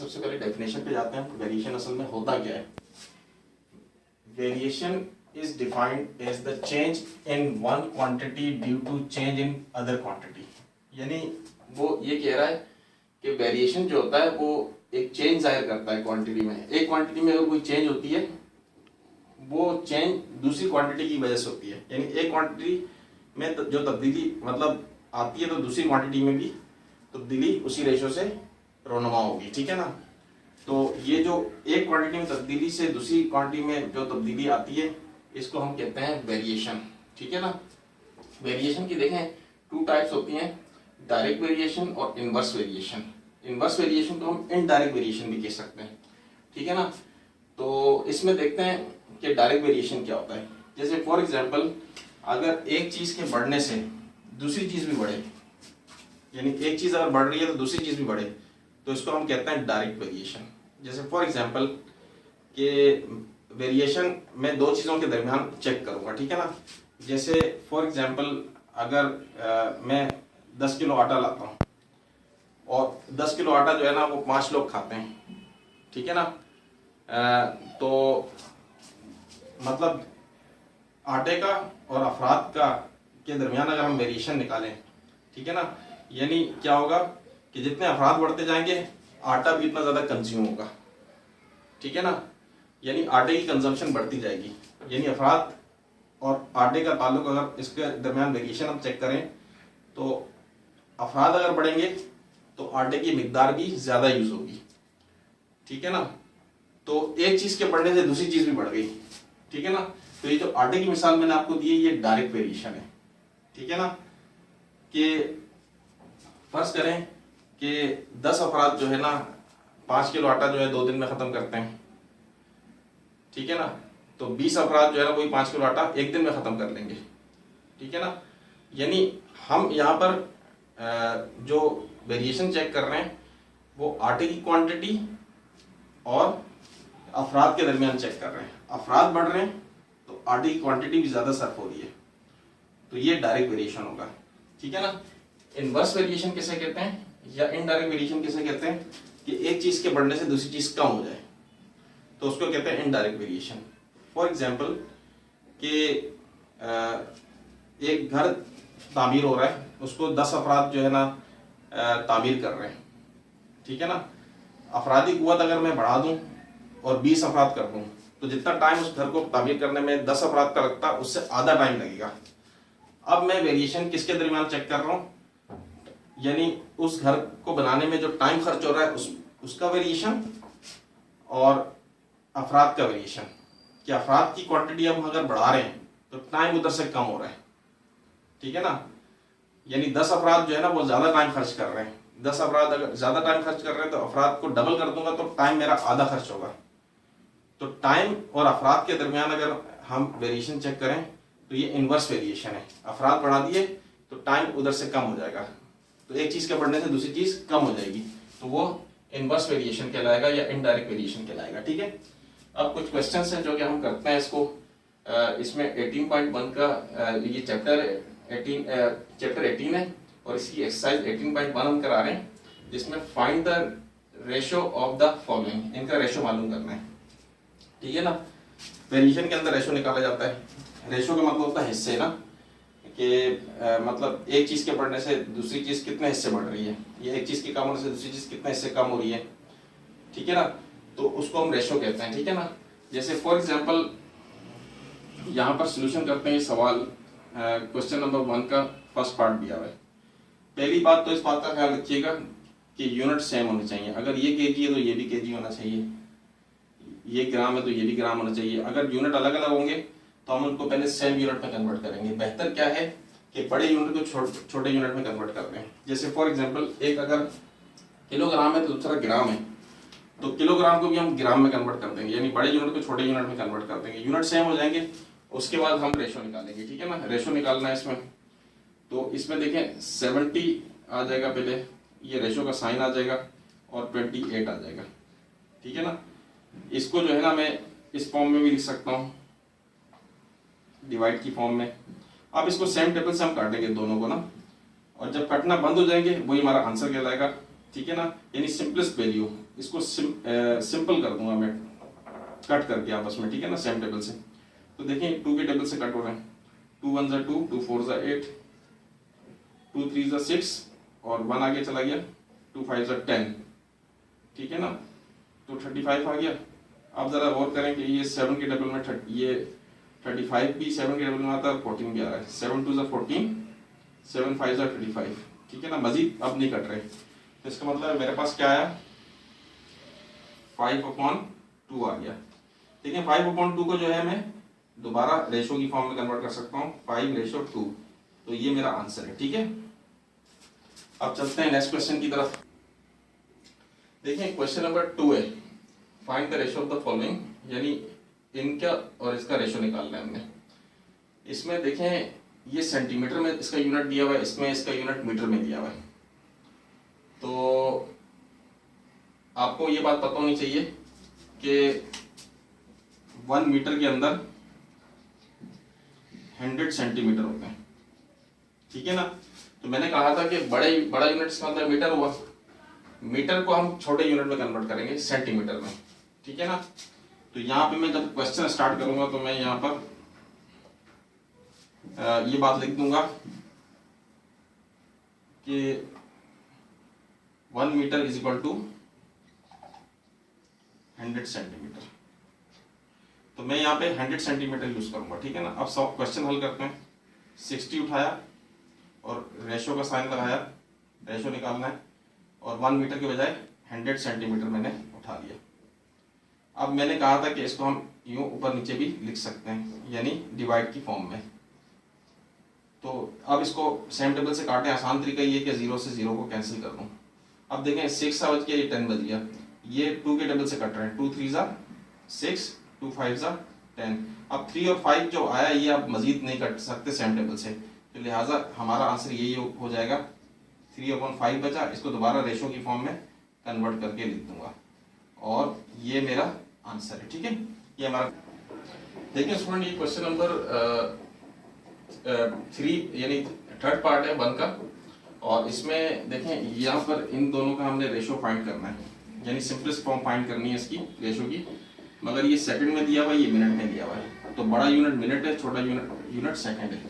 सबसे पहले डेफिनेशन पे जाते हैं। वेरिएशन असल में होता क्या है? Variation is defined as the change in one quantity due to change in other quantity. यानी वो ये कह रहा है कि वेरिएशन जो होता है वो एक चेंज जाहिर करता है क्वांटिटी में। एक क्वांटिटी में अगर कोई चेंज होती है वो चेंज दूसरी क्वांटिटी की वजह से होती है। यानी एक क्वांटिटी में जो तब्दीली मतलब आती है तो दूसरी क्वांटिटी में भी तब्दीली उसी रेशो से रोनुमा होगी। ठीक है ना। तो ये जो एक क्वांटिटी में तब्दीली से दूसरी क्वांटिटी में जो तब्दीली आती है इसको हम कहते हैं वेरिएशन। ठीक है ना। वेरिएशन की देखें टू टाइप्स होती हैं, डायरेक्ट वेरिएशन और इनवर्स वेरिएशन। इनवर्स वेरिएशन को हम इनडायरेक्ट वेरिएशन भी कह सकते हैं। ठीक है ना। तो इसमें देखते हैं कि डायरेक्ट वेरिएशन क्या होता है। जैसे फॉर एग्जांपल अगर एक चीज के बढ़ने से दूसरी चीज भी बढ़े, यानी एक चीज अगर बढ़ रही है तो दूसरी चीज भी बढ़े, तो इसको हम कहते हैं डायरेक्ट वेरिएशन। जैसे फॉर एग्जांपल कि वेरिएशन मैं दो चीजों के दरमियान चेक करूंगा। ठीक है ना। जैसे फॉर एग्जांपल अगर मैं 10 किलो आटा लाता हूँ और 10 किलो आटा जो है ना वो 5 लोग खाते हैं। ठीक है ना। तो मतलब आटे का और अफराद का के दरमियान अगर हम वेरिएशन निकालें, ठीक है ना, यानी क्या होगा कि जितने अफराद बढ़ते जाएंगे आटा भी इतना ज्यादा कंज्यूम होगा। ठीक है ना। यानी आटे की कंजम्पशन बढ़ती जाएगी। यानी अफराद और आटे का ताल्लुक अगर इसके दरमियान वेरिएशन हम चेक करें तो अफराद अगर बढ़ेंगे तो आटे की मिकदार भी ज्यादा यूज होगी। ठीक है ना। तो एक चीज के बढ़ने से दूसरी चीज भी बढ़ गई। ठीक है ना। तो ये जो आटे की मिसाल मैंने आपको दी है ये डायरेक्ट वेरिएशन है। ठीक है ना। कि फर्ज करें कि 10 अफराद जो है ना 5 किलो आटा जो है 2 दिन में खत्म करते हैं। ठीक है ना। तो 20 अफराद जो है ना वही 5 किलो आटा एक दिन में खत्म कर लेंगे। ठीक है ना। यानी हम यहाँ पर जो वेरिएशन चेक कर रहे हैं वो आटे की क्वांटिटी और अफराद के दरमियान चेक कर रहे हैं। अफराद बढ़ रहे हैं तो आटे की क्वांटिटी भी ज्यादा सर्व हो रही है, तो ये डायरेक्ट वेरिएशन होगा। ठीक है ना। इनवर्स वेरिएशन किसे कहते हैं या इनडायरेक्ट वेरिएशन किसे कहते हैं कि एक चीज के बढ़ने से दूसरी चीज कम हो जाए, तो उसको कहते हैं इनडायरेक्ट वेरिएशन। फॉर एग्जांपल कि एक घर तामीर हो रहा है, उसको 10 अफराद जो है ना तामीर कर रहे हैं। ठीक है ना। अफरादी कुव्वत अगर मैं बढ़ा दूं और 20 अफराद कर दूं तो जितना टाइम उस घर को तामीर करने में 10 अफराद का लगता है उससे आधा टाइम लगेगा। अब मैं वेरिएशन किसके दरमियान चेक कर रहा हूं, यानी उस घर को बनाने में जो टाइम खर्च हो रहा है उसका वेरिएशन और अफराद का वेरिएशन। कि अफराद की क्वांटिटी हम अगर बढ़ा रहे हैं तो टाइम उधर से कम हो रहा है। ठीक है ना। यानी 10 अफराद जो है ना वो ज्यादा टाइम खर्च कर रहे हैं। 10 अफराद अगर ज्यादा टाइम खर्च कर रहे हैं तो अफराद को डबल कर दूंगा तो टाइम मेरा आधा खर्च होगा। तो टाइम और अफराद के दरमियान अगर हम वेरिएशन चेक करें तो ये इनवर्स वेरिएशन है। अफराद बढ़ा दिए तो टाइम उधर से कम हो जाएगा, तो एक चीज के बढ़ने से दूसरी चीज कम हो जाएगी, तो वो इनवर्स वेरिएशन कहलाएगा या इनडायरेक्ट वेरिएशन कहलाएगा। ठीक है। अब कुछ क्वेश्चंस हैं जो कि हम करते हैं इसको। इसमें 18.1 का ये चैप्टर 18 है और इसकी एक्सरसाइज 18.1 हम करा रहे हैं, जिसमें find the ratio of the following, इनका रेशो मालूम करना है। ठीक है ना। वेरिएशन के अंदर रेशो निकाला जाता है। रेशो का मतलब होता है हिस्से ना, कि मतलब एक चीज के बढ़ने से दूसरी चीज कितने हिस्से बढ़ रही है, या एक चीज के कम होने से दूसरी चीज कितने हिस्से कम हो रही है। ठीक है ना। तो उसको हम रेशो कहते हैं। ठीक है ना। जैसे फॉर एग्जांपल यहाँ पर सोल्यूशन करते हैं सवाल क्वेश्चन नंबर 1 का फर्स्ट पार्ट दिया हुआ है। पहली बात तो इस बात का ख्याल रखिएगा कि यूनिट सेम होनी चाहिए। अगर ये केजी है तो ये भी केजी होना चाहिए, ये ग्राम है तो ये भी ग्राम होना चाहिए। अगर यूनिट अलग अलग होंगे तो हम उनको पहले सेम यूनिट में कन्वर्ट करेंगे। बेहतर क्या है कि बड़े यूनिट को छोटे यूनिट में कन्वर्ट करते हैं। जैसे फॉर एग्जांपल एक अगर किलोग्राम है तो दूसरा ग्राम है, तो किलोग्राम को भी हम ग्राम में कन्वर्ट कर देंगे, यानी बड़े यूनिट को छोटे यूनिट में कन्वर्ट कर देंगे। यूनिट सेम हो जाएंगे, उसके बाद हम रेशो निकालेंगे। ठीक है ना। रेशो निकालना है इसमें, तो इसमें देखें 70 आ जाएगा, पहले ये रेशो का साइन आ जाएगा और 28 आ जाएगा। ठीक है ना। इसको जो है ना मैं इस फॉर्म में भी लिख सकता हूँ, डिवाइड की फॉर्म में। अब इसको सेम टेबल से हम काटेंगे दोनों को ना, और जब कटना बंद हो जाएंगे वही हमारा आंसर कहलाएगा। ठीक है ना, यानी सिंपलेस्ट वैल्यू, इसको सिंपल कर दूंगा मैं कट करके आपस में, ठीक है ना, सेम टेबल से। तो देखिए 2 के टेबल से कट हो रहे हैं, 2 1 2, 2 4 8, 2 3 6 और 1 आगे चला गया, 2 5 10, ठीक है ना, तो 35 आ गया। अब जरा गौर करें कि ये 7 के टेबल में ये 35 भी 7 के टेबल में आता है, 14 भी आ रहा है, 7 2 14, 7 5 35, ठीक है ना, मजीद अब नहीं कट रहे। तो इसका मतलब मेरे पास क्या आया, 5/2 आ गया। ठीक है, 5/2 को जो है मैं दोबारा रेशो की फॉर्म में कन्वर्ट कर सकता हूँ, 5:2, तो ये मेरा आंसर है। ठीक है, अब चलते हैं नेक्स्ट क्वेश्चन की तरफ। देखिए क्वेश्चन नंबर 2 है, find the ratio of the following, यानी इनका और इसका रेशो निकालना है हमने। इसमें देखें ये सेंटीमीटर में इसका यूनिट दिया हुआ है, इसमें इसका यूनिट मीटर में दिया हुआ है। तो आपको ये बात पता होनी चाहिए कि 1 मीटर के अंदर 100 सेंटीमीटर होते हैं, ठीक है ना। तो मैंने कहा था कि बड़ा यूनिट इसका मतलब मीटर हुआ, मीटर को हम छोटे यूनिट में कन्वर्ट करेंगे सेंटीमीटर में, ठीक है ना। तो यहाँ पे मैं जब क्वेश्चन स्टार्ट करूंगा तो मैं यहाँ पर ये बात लिख दूंगा कि 1 metre is equal to 100 centimetre. तो मैं यहाँ पे 100 सेंटीमीटर यूज करूंगा, ठीक है ना। अब सब क्वेश्चन हल करते हैं। 60 उठाया और रेशो का साइन लगाया, रेशो निकालना है, और 1 मीटर के बजाय 100 सेंटीमीटर मैंने उठा लिया। अब मैंने कहा था कि इसको हम यूं ऊपर नीचे भी लिख सकते हैं, यानी डिवाइड की फॉर्म में। तो अब इसको सेम टेबल से काटें, आसान तरीका ये कि 0 से 0 को कैंसिल कर दूं। अब देखें 6 सा बच गया, ये 10 बच गया, ये 2 के टेबल से कट रहे हैं, 2 3 6, 2 5 10। अब 3 और 5 जो आया ये आप मजीद नहीं कट सकते सेम टेबल से, तो लिहाजा हमारा आंसर यही हो जाएगा, 3/5 बचा। इसको दोबारा रेशो की फॉर्म में कन्वर्ट करके लिख दूंगा और ये मेरा आंसर है। ठीक है, ये हमारा। देखिए स्टूडेंट, ये क्वेश्चन नंबर 3 यानी थर्ड पार्ट है 1 का, और इसमें देखें यहाँ पर इन दोनों का हमने रेशो फाइंड करना है, यानी सिंपलेस्ट फॉर्म फाइंड करनी है इसकी रेशो की। मगर ये सेकंड में दिया हुआ है, ये मिनट में दिया हुआ है। तो बड़ा यूनिट मिनट है, छोटा यूनिट सेकंड है।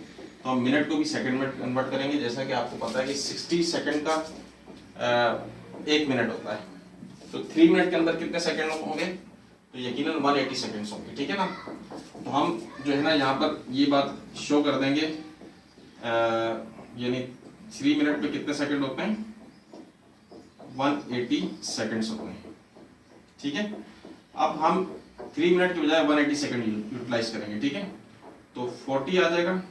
तो हम मिनट को भी सेकंड में कन्वर्ट करेंगे। जैसा कि आपको पता है कि 60 सेकंड का 1 मिनट होता है, तो 3 मिनट के अंदर कितने सेकंड होंगे, तो यकीनन 180 सेकंड्स होंगे, ठीक है ना। तो हम जो है ना यहाँ पर ये बात शो कर देंगे, यानी 3 मिनट में कितने सेकंड होते हैं, 180 सेकंड्स होते हैं, ठीक है। अब हम 3 मिनट के बजाय 180 सेकंड यूटिलाइज करेंगे, ठीक है। तो 40 आ जाएगा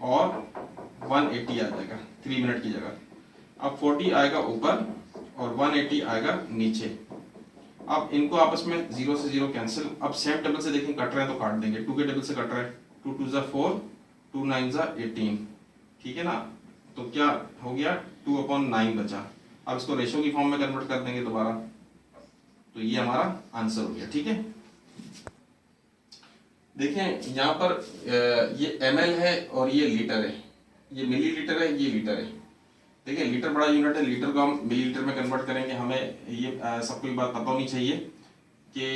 और 180 आ जाएगा 3 मिनट की जगह। अब 40 आएगा ऊपर और 180 आएगा नीचे। अब इनको आपस में 0 से 0 कैंसिल। अब सेम टेबल से देखें कट रहे हैं तो काट देंगे। 2 के टेबल से कट रहे हैं, 2 2 4, 2 9 18, ठीक है ना। तो क्या हो गया, 2/9 बचा। अब इसको रेशो की फॉर्म में कन्वर्ट कर देंगे दोबारा, तो ये हमारा आंसर हो गया, ठीक है। देखें यहाँ पर ये ml है और ये लीटर है, ये मिलीलीटर है, ये लीटर है। देखिए लीटर बड़ा यूनिट है, लीटर को हम मिलीलीटर में कन्वर्ट करेंगे। हमें ये सबको एक बात पता होनी चाहिए कि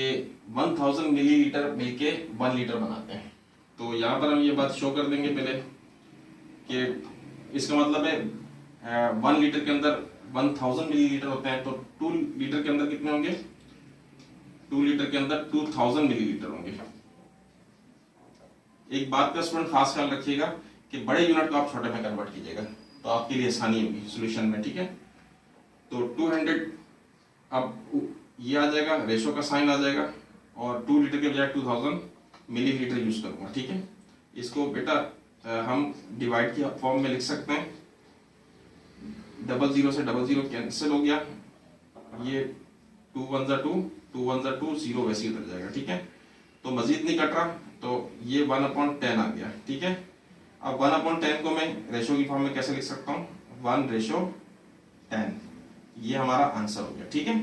1000 मिलीलीटर मिलके 1 लीटर बनाते हैं। तो यहाँ पर हम ये बात शो कर देंगे पहले कि इसका मतलब है 1 लीटर के अंदर 1000 मिलीलीटर होते हैं, तो 2 लीटर के अंदर कितने होंगे, 2 लीटर के अंदर 2000 मिलीलीटर होंगे। एक बात का स्टूडेंट खास ख्याल रखिएगा कि बड़े यूनिट को आप छोटे में कन्वर्ट कीजिएगा, तो आपके लिए आसानी होगी सॉल्यूशन में, ठीक है। तो 200 अब ये आ जाएगा, रेशो का साइन आ जाएगा, और 2 लीटर के बजाय 2000 मिलीलीटर यूज करूंगा, ठीक है। इसको बेटा हम डिवाइड की फॉर्म में लिख सकते हैं। 00 से 00 कैंसिल हो गया, ये 2 1 2, 2 1 2, 0 वैसे ही उतर जाएगा, ठीक है। तो मजीद नहीं कट रहा, तो ये 1/10 आ गया, ठीक है। अब 1/10 को मैं रेशो की फॉर्म में कैसे लिख सकता हूँ, 1/10। ये हमारा आंसर हो गया, ठीक है।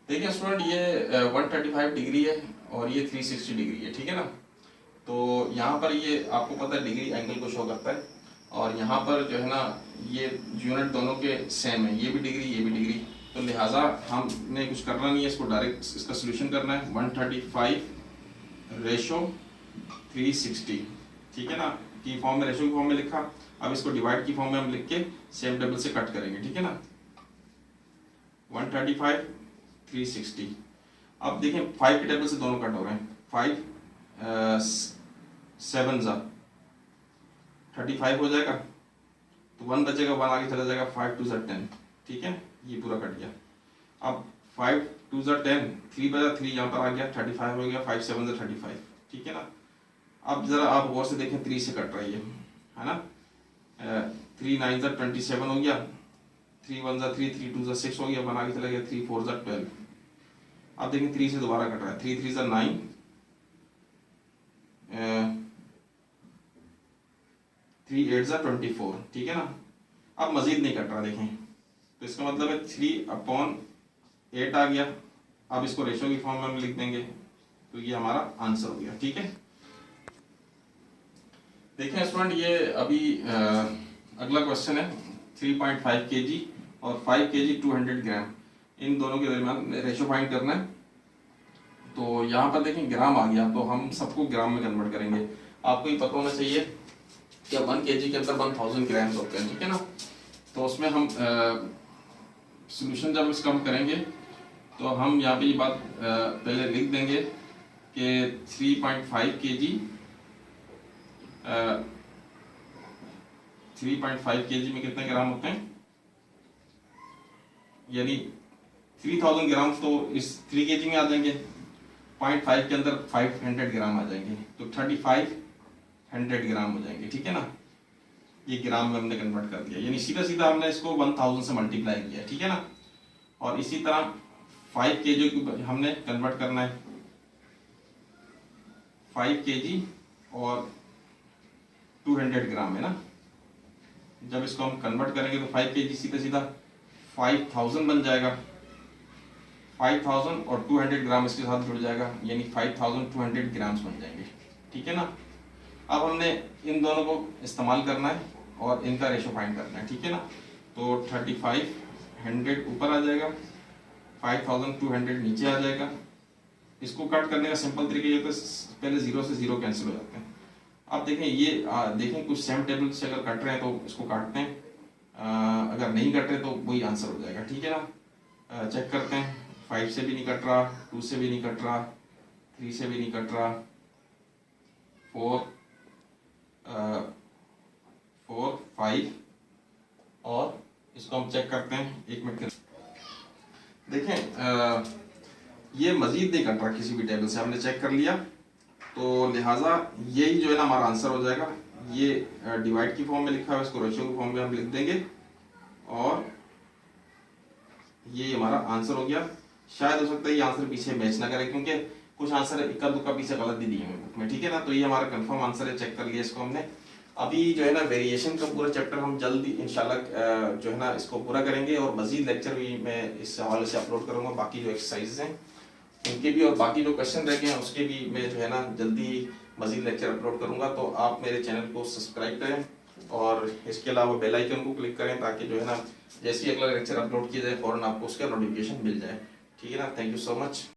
देखिए स्टूडेंट, ये 135 डिग्री है और ये 360 डिग्री है, ठीक है ना। तो यहाँ पर ये आपको पता है डिग्री एंगल को शो करता है, और यहाँ पर जो है ना ये यूनिट दोनों के सेम है, ये भी डिग्री ये भी डिग्री, तो लिहाजा हमने कुछ करना नहीं है, इसको डायरेक्ट इसका सोल्यूशन करना है। 135/360, ठीक है ना, की फॉर्म में, रेशो की फॉर्म में लिखा। अब इसको डिवाइड की फॉर्म में हम लिख के सेम टेबल से कट करेंगे, ठीक है ना। 135/360। अब देखें 5 के टेबल से दोनों कट हो रहे हैं। 5 7 35 हो जाएगा, तो 1 बचेगा, 1 आगे चला जाएगा, 5 2 10, ठीक है, ये पूरा कट गया। अब 5 2 10, 3 बचा, 3 यहाँ पर आ गया, 35 हो गया, 5 7 35, ठीक है ना। अब जरा आप गौर से देखें, 3 से कट रही है ना। 3 9 27 हो गया, 3 1 3, 3 2 6 हो गया, 1 आगे चला गया, 3 4 12। अब देखें 3 से दोबारा कट रहा है, 3 3 9, 3 8 24, ठीक है ना। अब मजीद नहीं कट रहा, देखें, तो इसका मतलब है 3/8 आ गया। अब इसको रेशो की फॉर्म में हम लिख देंगे, तो ये हमारा आंसर हो गया, ठीक है। देखें स्टूडेंट, ये अभी अगला क्वेश्चन है। 3.5 kg और 5 kg 200 ग्राम, इन दोनों के दरमियान रेशो फाइंड करना है। तो यहाँ पर देखें ग्राम आ गया, तो हम सबको ग्राम में कन्वर्ट करेंगे। आपको ये पता होना चाहिए कि 1 kg के अंदर 1000 ग्राम्स होते हैं, ठीक है ना। तो उसमें हम सोल्यूशन जब इसका हम करेंगे, तो हम यहाँ पे ये बात पहले लिख देंगे कि 3.5 kg 3.5 kg में कितने ग्राम होते हैं, यानी 3000 ग्राम तो इस 3 kg में आ जाएंगे, 0.5 के अंदर 500 ग्राम आ जाएंगे, तो 3500 ग्राम हो जाएंगे, ठीक है ना। ये ग्राम में हमने कन्वर्ट कर दिया, यानी सीधा सीधा हमने इसको 1000 से मल्टीप्लाई किया, ठीक है ना। और इसी तरह 5 kg को हमने कन्वर्ट करना है, 5 kg और 200 ग्राम है ना। जब इसको हम कन्वर्ट करेंगे तो 5 kg सीधा सीधा 5000 बन जाएगा, 5000 और 200 ग्राम इसके साथ जुड़ जाएगा, यानी 5200 ग्राम्स बन जाएंगे, ठीक है ना। अब हमने इन दोनों को इस्तेमाल करना है और इनका रेशो फाइंड करना है, ठीक है ना। तो 3500 ऊपर आ जाएगा, 5200 नीचे आ जाएगा। इसको कट करने का सिंपल तरीका ये होता है, पहले 0 से 0 कैंसिल हो जाते हैं। अब देखें ये देखें कुछ सेम टेबल से अगर कट रहे हैं तो इसको काटते हैं, अगर नहीं कट रहे तो वही आंसर हो जाएगा, ठीक है ना। चेक करते हैं, 5 से भी नहीं कट रहा, 2 से भी नहीं कट रहा, 3 से भी नहीं कट रहा, 4 5, और इसको हम चेक करते हैं 1 मिनट के। देखें ये मजीद नहीं कट रहा किसी भी टेबल से, हमने चेक कर लिया, तो लिहाजा यही जो है ना हमारा आंसर हो जाएगा। ये डिवाइड की फॉर्म में लिखा है, इसको रेशियो की फॉर्म में हम लिख देंगे, और ये हमारा आंसर हो गया। शायद हो सकता है ये आंसर पीछे मैच ना करे, क्योंकि कुछ आंसर इक्का दुक्का पीछे गलत भी दिए हुए बुक में, ठीक है ना। तो ये हमारा कंफर्म आंसर है, चेक कर लिया इसको हमने। अभी जो है ना वेरिएशन का पूरा चैप्टर हम जल्दी इंशाल्लाह जो है ना इसको पूरा करेंगे, और मजीद लेक्चर भी मैं इस हवाले से अपलोड करूंगा। बाकी जो एक्सरसाइज हैं उनके भी, और बाकी जो क्वेश्चन रह गए हैं उसके भी मैं जो है ना जल्दी मजीद लेक्चर अपलोड करूंगा। तो आप मेरे चैनल को सब्सक्राइब करें, और इसके अलावा बेल आइकन को क्लिक करें, ताकि जो है ना जैसे ही अगला लेक्चर अपलोड किया जाए फौरन आपको उसका नोटिफिकेशन मिल जाए, ठीक है ना। Thank you so much.